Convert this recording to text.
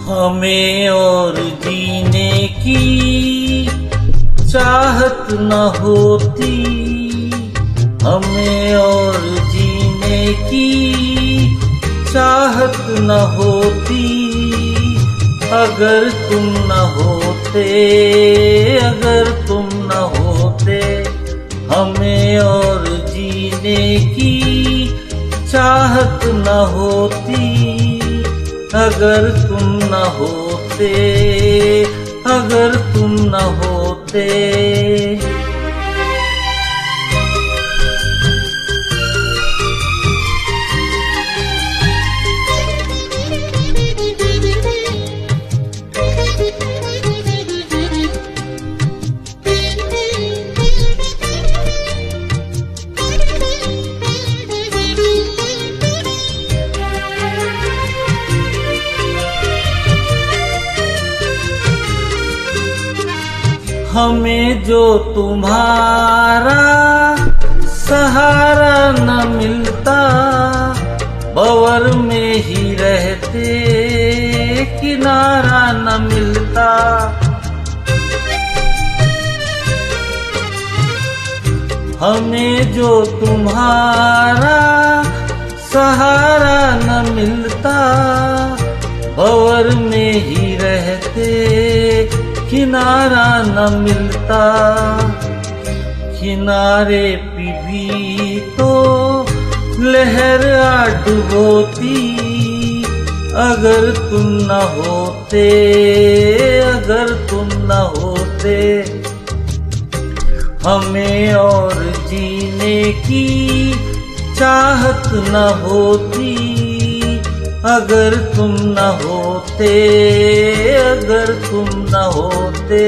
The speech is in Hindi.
हमें और जीने की चाहत न होती, हमें और जीने की चाहत न होती, अगर तुम न होते, अगर तुम न होते। हमें और जीने की चाहत न होती, अगर तुम न होते, अगर तुम न होते। हमें जो तुम्हारा सहारा न मिलता, भंवर में ही रहते किनारा न मिलता। हमें जो तुम्हारा सहारा न मिलता, भंवर में ही रहते किनारा न मिलता। किनारे पे भी तो लहर आ डुबोती, अगर तुम न होते, अगर तुम न होते। हमें और जीने की चाहत न होती, अगर तुम न होते, अगर तुम न होते।